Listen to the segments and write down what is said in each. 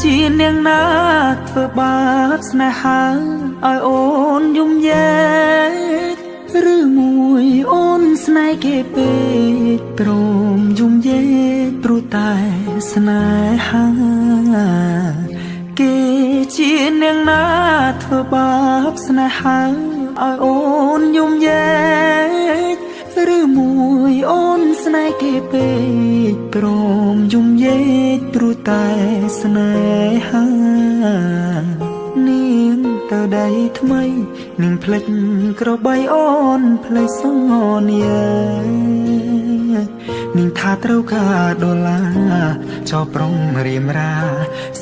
ជានាងណាធ្វើបាបស្នេហាឲ្យអូនយំយែកឬមួយអូនស្នេហ៍គេពេកព្រមយំយែកព្រោះតែស្នេហាគេជានាងណាធ្វើបាបស្នេហាឲ្យអូនយំយែកឬមួយអូនស្នេហ៍គេពេកព្រមយំយែកព្រោះតែស្នេហានាងទៅដៃថ្មីនាងភ្លេចក្របីអូនភ្លេចសងនានាងថាត្រូវការដុល្លារចោប្រុងរៀមរា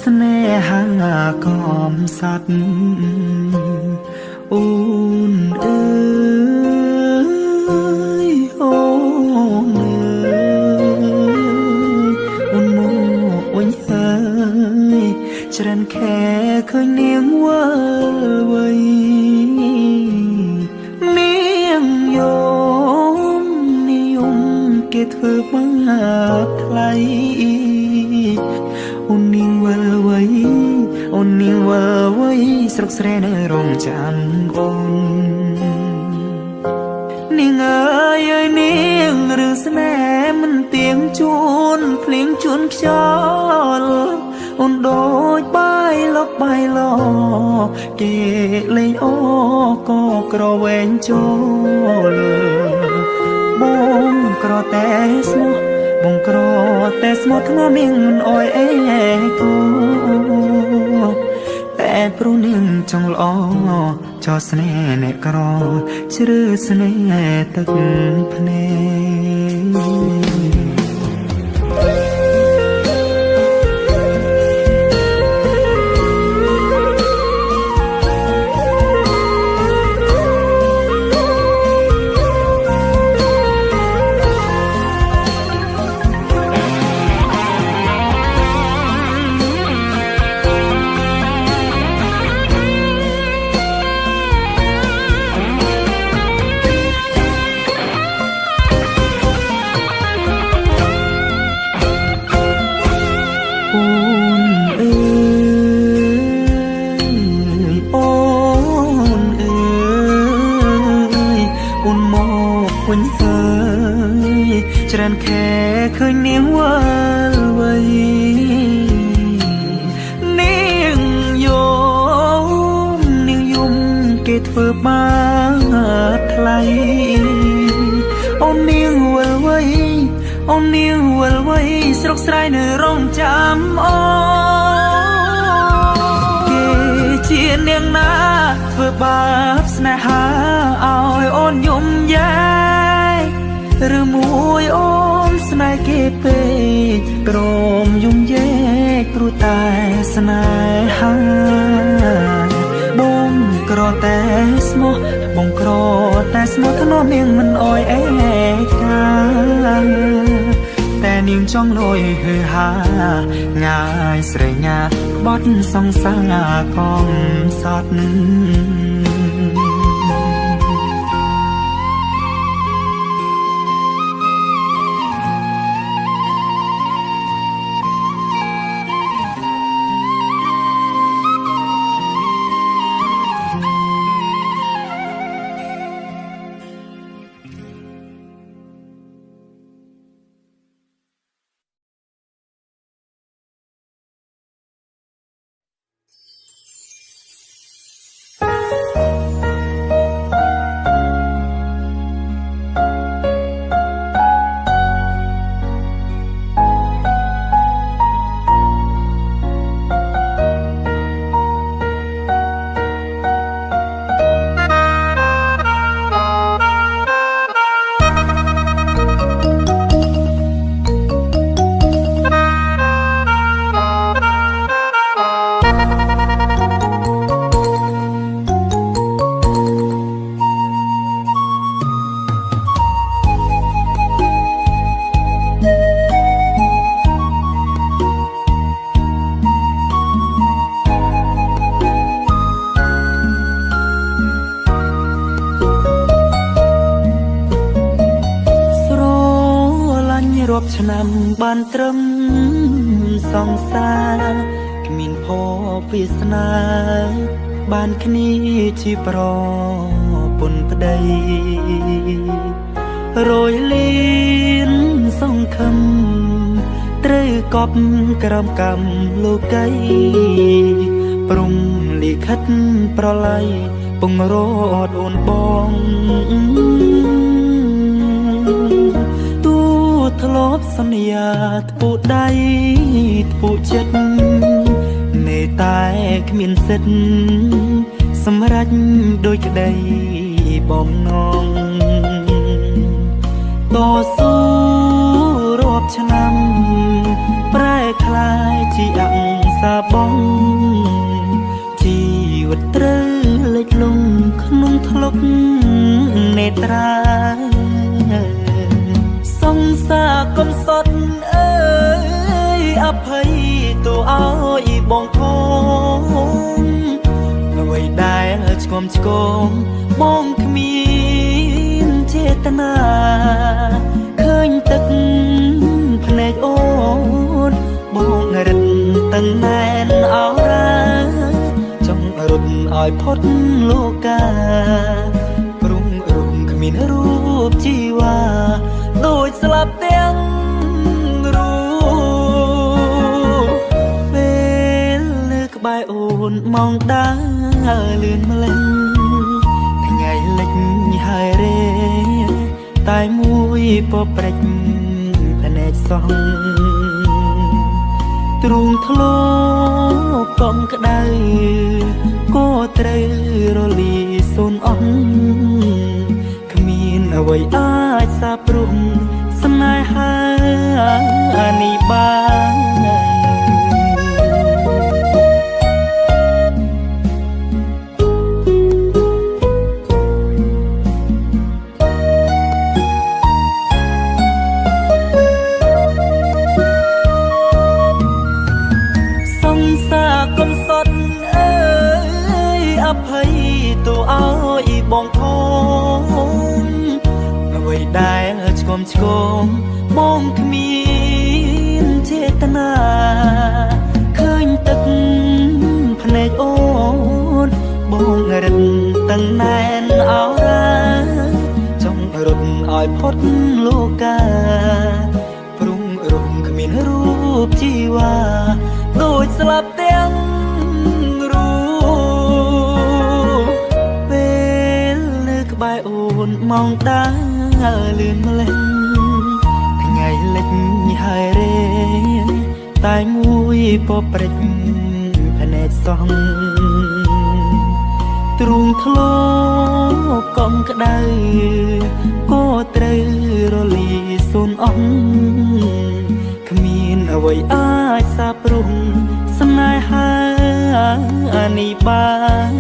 ស្នេហាកំសត់អូនអើយអូនអើយអូនមកវិញហើយច្រើនខែឃើញនាងវិលវ័យនាងនិយមគេធ្វើបាបថ្លៃអូននាងវិលវ័យអូននាងវិលវ័យស្រុកស្រែនៅរងចាំអូននាងអើយនាងរឿងស្នេហ៍មិនទៀងជួនភ្លៀងជួនខ្យល់អូនដូចបាយលកបាយឡគេលេងអូក៏ក្រវែងចូលបងក្រតែស្មោះបងក្រតែស្មោះធ្ងន់នាងមិនអោយអេគូតែព្រោះនាងចង់ល្អចោលស្នេហ៍អ្នកក្រជ្រឺស្នេហ៍ទឹកភ្នែកវិញហើយច្រើនខែឃើញនាងវិលវ័យនាងយំគេធ្វើបាបថ្លៃអូននាងវិលវ័យអូននាងវិលវ័យស្រុកស្រែនៅរងចាំអូគេជានាងណាធ្វើបាបស្នេហាឲ្យអូនយំយែកឬមួយអូនស្នេហ៍គេពេកព្រមយំយែកព្រោះតែស្នេហាបងក្រតែស្មោះបងក្រតែស្មោះធ្នមនាងមិនអោយអេកាតែនាងចង់លយហឺហាងាយស្រែញាក្បត់សង្សារកំសត់រាប់ឆ្នាំបានត្រឹមសង្សារ គ្មានភពវាសនាបានគ្នាជាប្រពន្ធប្តីរយលៀនសង្ឃឹមត្រូវកប់ក្រោមកម្មលោកីព្រំលិខិតប្រឡ័យពងរត់អូនបងទូធ្លាប់សន្យាធ្ពុដៃធ្ពុចិត្តនេតែគ្មានសិទ្ធសម្រេចដោយក្តីបំណងតស៊ូរាប់ឆ្នាំប្រែคล้ายជាអង្សាបងជីវិតត្រូវលេចលងក្នុងថ្លុកនេត្រាសង្សារកំសត់អើយអភ័យទូឲ្យបងធំអ្វីដែលឆ្គំឆ្គងបងគ្មានចេតនាឃើញទឹកភ្នែកអូនបងរឹតតឹងណែនអរ៉ាចង់រត់ឲ្យផុតលោកាព្រំរុំគ្មានរូបជីវ៉ាដូចស្លាប់ទាំងរូបពេលលើក្បែរអូនម៉ោងដើរលឿនម្លេះថ្ងៃលិចហើយរេតែមួយពព្រិចភ្នែកសោះទ្រូងធ្លោកងក្ដៅក៏ត្រូវរលីសូនអស់គ្មានអ្វីអាចសាបព្រំស្នេហានេះបានអភ័យទូឲ្យបងធំអ្វីដែលឆ្គំឆ្គងបងគ្មានចេតនាឃើញទឹកភ្នែកអូនបងរឹតតឹងណែនអរ៉ាចង់រត់ឲ្យផុតលោកាព្រំរុំគ្មានរូបជីវ៉ាដូចស្លាប់ទាំងក្បែរអូនម៉ោងដើរលឿនម្លេះថ្ងៃលិចហើយរេតែមួយពព្រិចភ្នែកសោះទ្រូងធ្លោកងក្ដៅក៏ត្រូវរលីសូនអស់គ្មានអ្វីអាចសាបព្រំស្នេហានេះបាន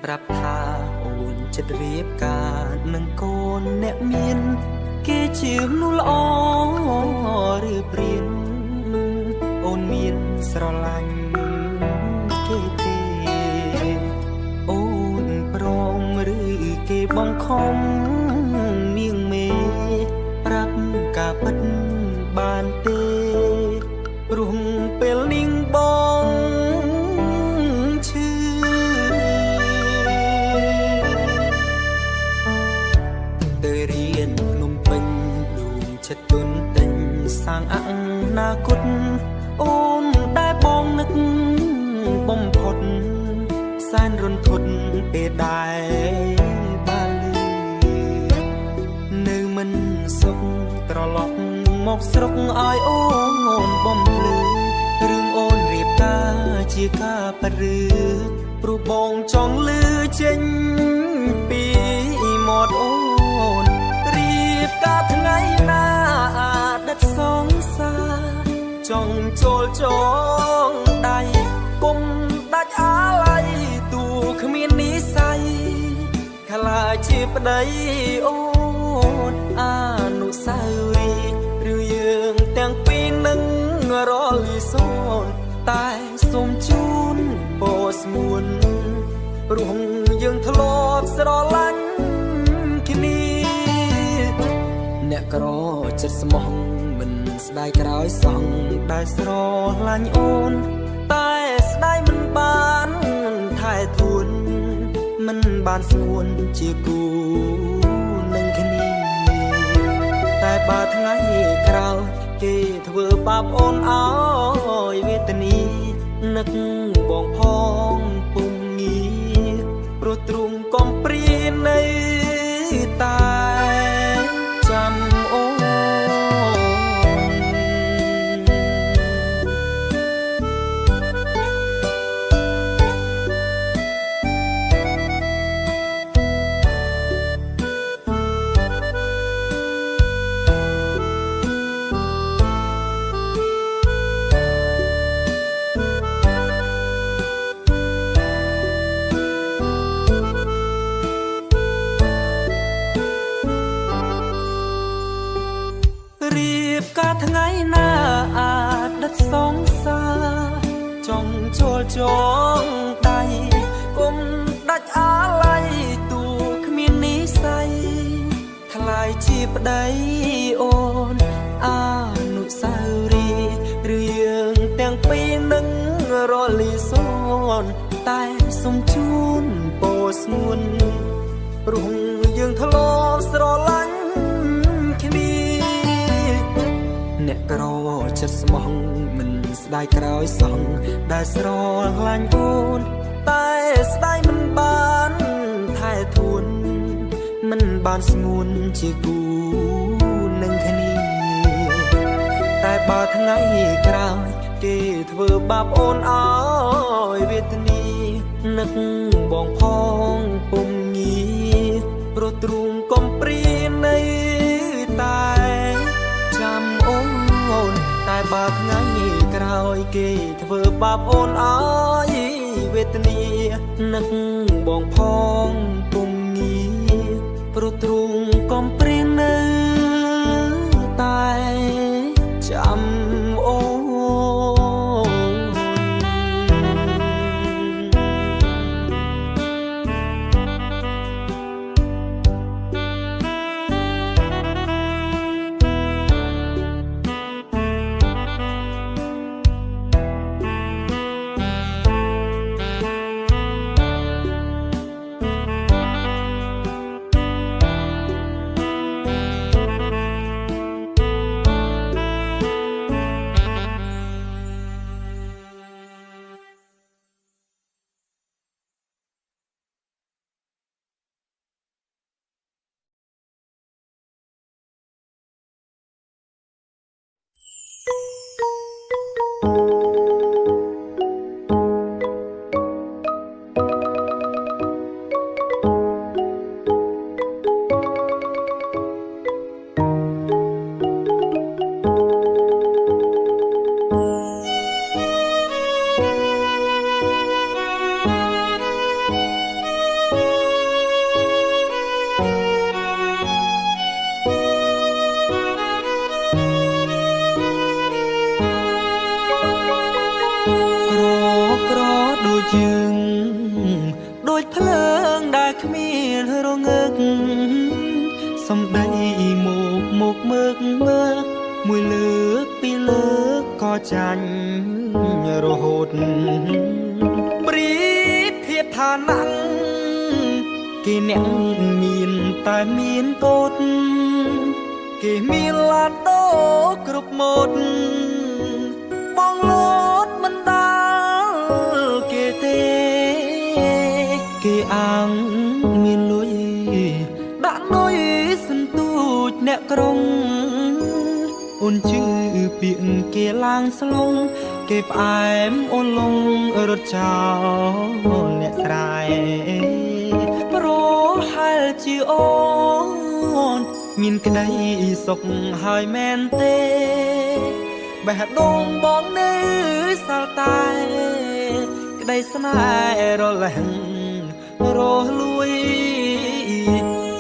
ប្រាប់ថាអូនចិត្តរៀបការនឹងកូនអ្នកមានគេជាមនុស្សល្អឬព្រានអូនមានស្រឡាញ់គេទេអូនព្រមឬគេបង្ខំមៀងមេប្រាប់ការពិតបានទេព្រោះពេលនាងបងទុនទិញសាងអនាគតអូនដែលបងនឹកបំផុតសែនរន្ធត់ពេលដែលបានលឺនៅមិនសុខត្រឡប់មកស្រុកឲ្យអូនបំភ្លឺរឿងអូនរៀបការជាការប៉ឬព្រោះបងចង់លឺចេញពីមាត់អូនរៀ บกาថ្ងៃណាដិតសងសាចង់ចូលចងដៃគុំដាច់អាឡ័យទូគ្មាននិស័យខ្លាចជាប្តីអូនអនុស្សាវរីយ៍ឬយើងទាំងពីរនឹងរលីសូនតែសូមជូនពរស្ងួនព្រោះយើងធ្លាប់ស្រឡាញ់គ្នាអ្នកក្រចិត្តស្មោះមិនស្ដាយក្រោយសងដែលស្រឡាញ់អូនតែស្ដាយមិនបានថែទួនមិនបានស្ងួនជាគូនឹងគ្នាតែបើថ្ងៃក្រោយគេធ្វើបាបអូនអើយវេទនីនឹកបងផងពុំងារព្រោះទ្រង់កំព្រានៃតែចាំអូនថ្ងៃណាអាចដិតសងសាចង់ចូលចងដៃគុំដាច់អាឡ័យទូគ្មាននិស័យថ្លៃជាប្តីអូនអនុស្សាវរីយ៍ឬយើងទាំងពីរនឹងរលីសូនតែសូមជូនពរស្ងួនព្រោះយើងធ្លាប់ស្រឡាញ់គ្នាអ្នកក្រចិត្តស្មោះមិនស្ដាយក្រោយសងដែលស្រឡាញ់អូនតែស្ដាយមិនបានថែទួនមិនបានស្ងួនជាគូនឹងគ្នាតែបើថ្ងៃក្រោយគេធ្វើបាបអូនអើយវេទនីនឹកបងផងពុំងារព្រោះទ្រង់កំព្រានៃតែចាំអូនតែបើថ្ងៃក្រោយគេធ្វើបាបអូនអើយវេទនានឹកបងផងពុំងារព្រោះទ្រង់កំព្រានៅតែចាំអូន សំដីមកមើកមួយលើកពីរលើកក៏ចាញ់រហូតប្រៀបធៀបឋានៈគេអ្នកមានតែមានកូនគេមានឡានដូគ្រប់ម៉ូតបងលោតមិនដាល់គេទេគេអាងមានលុយដាក់នុយសន្ទូចអ្នកក្រុងអូនជឿពាក្យគេឡើងស្លងគេផ្អែមអូនលងរត់ចោលអ្នកស្រែប្រហែលជាអូន មានក្តីសុខហើយមែនទេបេះដូងបងនៅសាល់តែក្តីស្នេហ៍រលែងរលួយ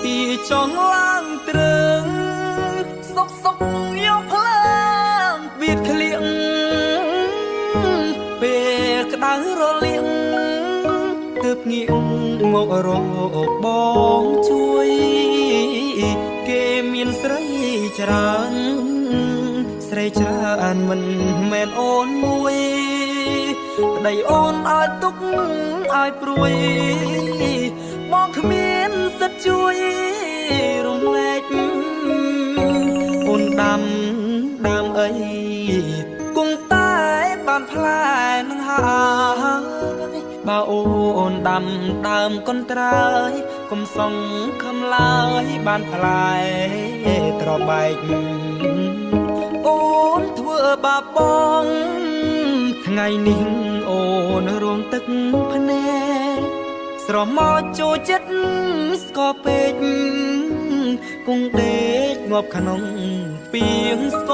ពីចង់ឡើងត្រឹងសុកយកភ្លើងបៀតក្លៀងពេលក្តៅរលៀងទើបងាកមករកបងជួយគេមានស្រីច្រើនស្រីច្រើនមិនមែនអូនមួយប្តីអូនឲ្យទុកឲ្យព្រួយមកគ្មានសិទ្ធជួយរំលែកអូនដាំអីគង់តែបានផ្លែនឹងហើយបើអូនដាំដើមកូនត្រើយកុំសង្ឃឹមឡើយបានផ្លែត្របែកអូនធ្វើបាបបងថ្ងៃនេះអូនរងទឹកភ្នែកស្រមកចូលចិត្តស្គរពេកគង់ដេកងាប់ក្នុងពីងស្គ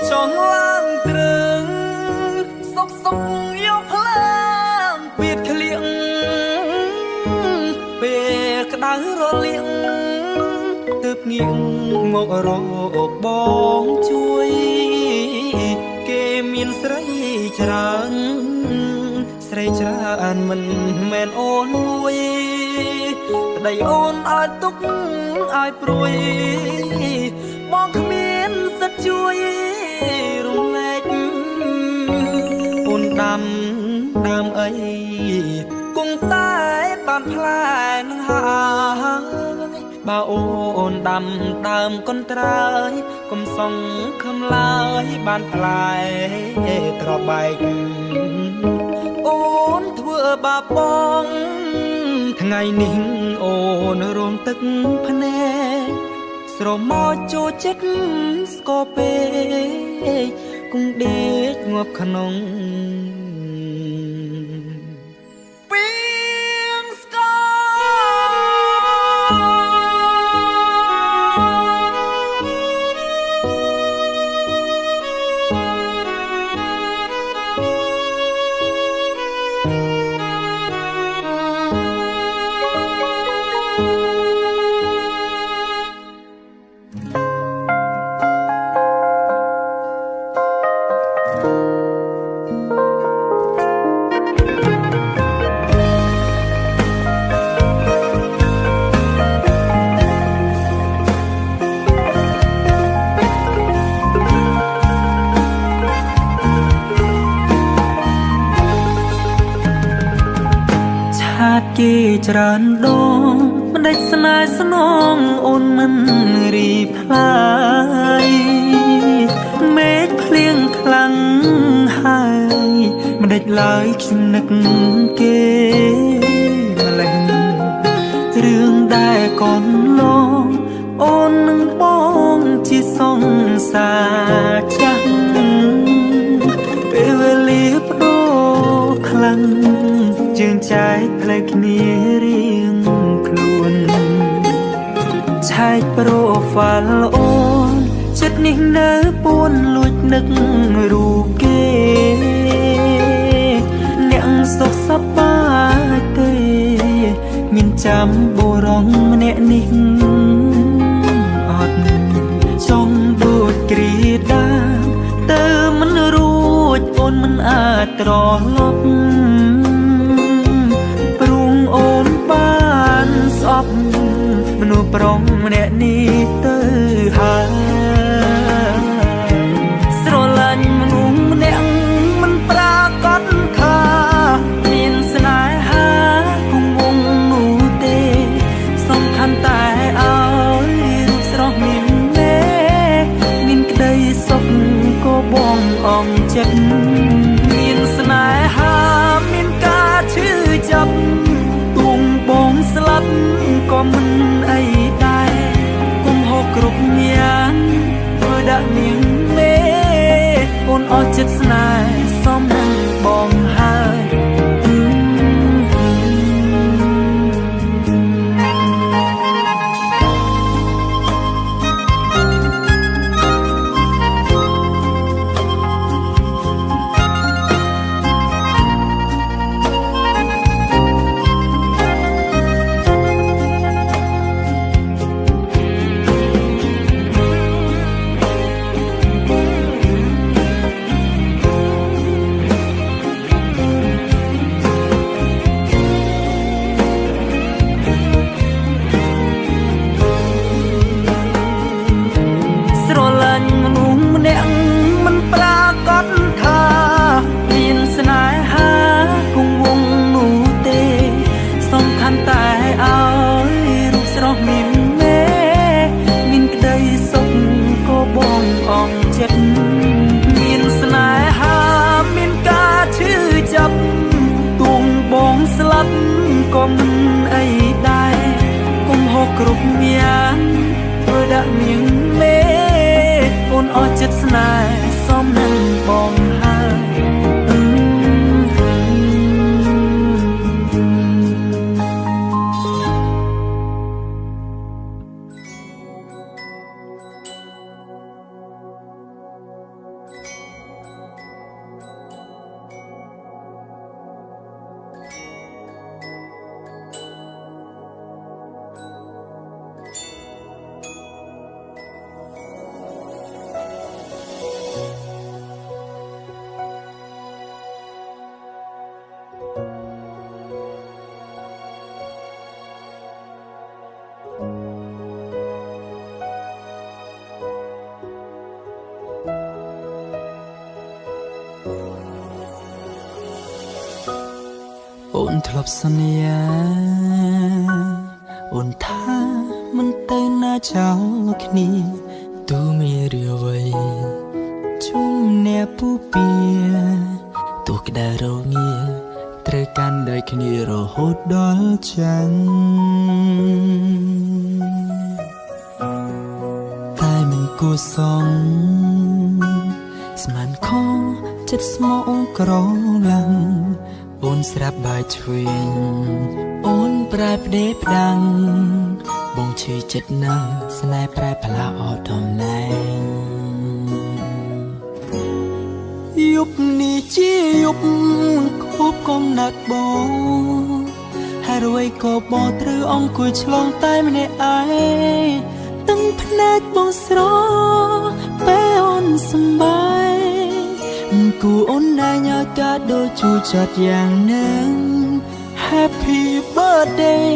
ចង់ឡើងត្រឹងសុកយកភ្លើងបៀតក្លៀងពេលក្តៅរលៀងទើបងាកមករកបងជួយគេមានស្រីច្រើនស្រីច្រើនមិនមែនអូនមួយប្តីអូនឲ្យទុកឲ្យព្រួយមកគ្មានសិទ្ធជួយរំលែកអូនដាំអីគង់តែបានផ្លែនឹងហើយបើអូនដាំដើមកូនត្រើយកុំសង្ឃឹមឡើយបានផ្លែត្របែកអូនធ្វើបាបបងថ្ងៃនេះអូនរងទឹកភ្នែកស្រមកចូលចិត្តស្គរពេកគង់ដេកងាប់ក្នុងពីងស្គរគេច្រើនដងមិនដេចស្នេហ៍ស្នងអូនមិនរីផ្លាយមេឃភ្លៀងខ្លាំងហើយមិនដេចឡើយខ្ញុំនឹកគេម្លេះរឿងដែលកូនឡងអូននឹងបងជាសង្សារចាស់ពេលវេលាបដូរខ្លាំងជើងចែកផ្លែគ្នារៀងខ្លួនឆែកប្រូហ្វាល់អូនចិត្តនេះនៅពួនលួចនឹករូបគេអ្នកសុខសប្បាយទេមានចាំបុរសម្នាក់នេះអត់ចង់ដូចគ្រាដាទៅមិនរួចអូនមិនអាចត្រឡប់អូនបានស្អប់មនុស្សប្រុងម្នាក់នេះទៅហើយស្រឡាញ់មនុស្សម្នាក់មិនប្រាកដថាមានស្នេហាគង់វ ក៏មិនអីដែរគុំហូបគ្រប់យ៉ាងធ្វើដាក់នាងមេអូនអស់ចិត្តស្នេហ៍សមនឹងបងហើយមិនប្រាកដថាមានស្នេហាគង់វង្សនោះទេសំខាន់តែឲ្យរូបស្រស់មានមេមានក្តីសុខក៏បងអងចិត្តមានស្នេហាមានការឈឺចាប់ទួងបងស្លាប់ក៏មិនអីដែរគុំហូបគ្រប់យ៉ាងធ្វើដាក់នាងមេអូនអស់ចិត្តស្នេហ៍សមនឹងបងហើយអូនធ្លាប់សន្យាអូនថាមិនទៅណាចោលគ្នាទូមានរឿអ្វីជុំអ្នកពូពៀទូក្តៅរងាត្រូវកាន់ដោយគ្នារហូតដល់ចាំងតែមិនគួរសងស្មានខចិត្តស្មោកក្រឡាំងអូនស្រាប់បាយឆ្វេងអូនប្រែផ្ដេផ្ដាំងបងឈឺចិត្តណាស់ស្នេហ៍ប្រែផ្លាស់អត់តំណែងយប់នេះជាយប់ខូបកំណាត់បងហើយអ្វីក៏បងត្រូវអង្គុយឆ្លងតែម្នាក់ឯងទឹកភ្នែកបងស្រពេលអូនសម្បាយគូអូនណាញ៉ាយកាដូចជួចាត់យ៉ាងនឹង Happy birthday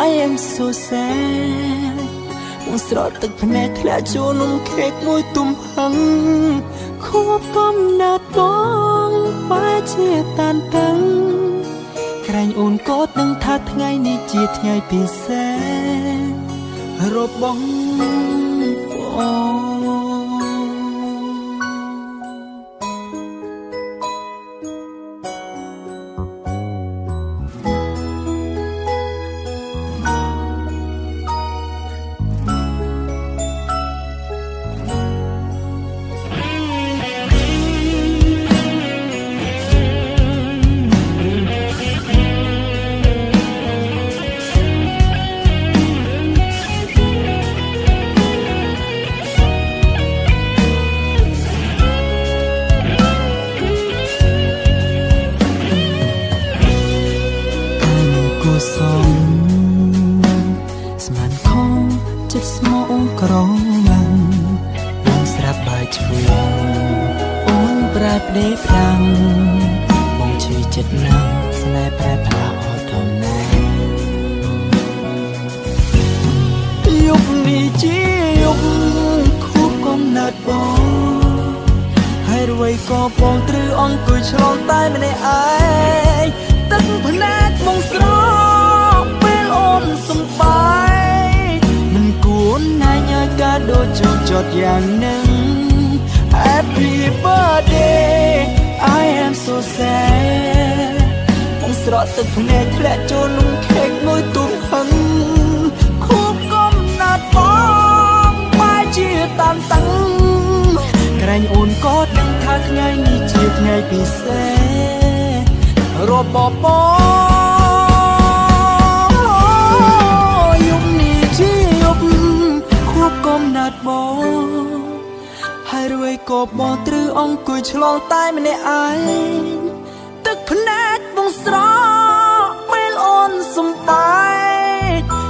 I am so sad បងស្រត់ទឹកភ្នែកធ្លាក់ចូលនំខេកមួយទំហឹងខួបកំណត់បងបែរជាតានតឹងក្រែងអូនក៏ដឹងថាថ្ងៃនេះជាថ្ងៃពិសេសរបស់បងស្មានខចិត្តស្មោកក្រឡាំងបងស្រាប់បាយឆ្វេងអូនប្រែផ្ដេផ្ដាំងបងឈឺចិត្តណាស់ស្នេហ៍ប្រែផ្លាស់អត់តំណែងយប់នេះជាយប់ខូបកំណត់បងហើយអ្វីក៏បងត្រូវអង្គុយឆ្លងតែម្នាក់ឯងទឹកភ្នែកបងស្រពេលអូនសម្បាយមិនគួរណាញ៉ាយកាដូចជោគជត់យ៉ាងនឹង Happy birthday I am so sad បងស្រក់ទឹកភ្នែកធ្លាក់ចូលនំខេកមួយទុំហឹង តាមតាំងក្រែងអូនក៏ដឹងថាថ្ងៃនេះជាថ្ងៃពិសេសរបបយប់នេះជាយប់ខួបកំណត់បងហើយរួយក៏បងត្រូវអង្គុយឆ្លងតែម្នាក់ឯងទឹកភ្នែកបងស្រក់ពេលអូនសំបាយ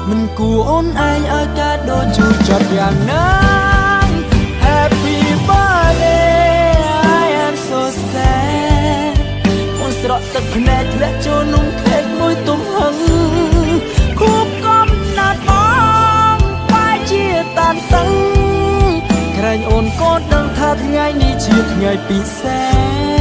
មិនគួរអូនឯងឲ្យការដូចជួចចិត្តយ៉ាងណា Happy birthday I am so sad អូនស្រក់ទឹកភ្នែកធ្លាក់ចូលនំខេកមួយទំហឹងខួបកំណត់បងបែរជាតានតឹងក្រែងអូនក៏ដឹងថាថ្ងៃនេះជាថ្ងៃពិសេស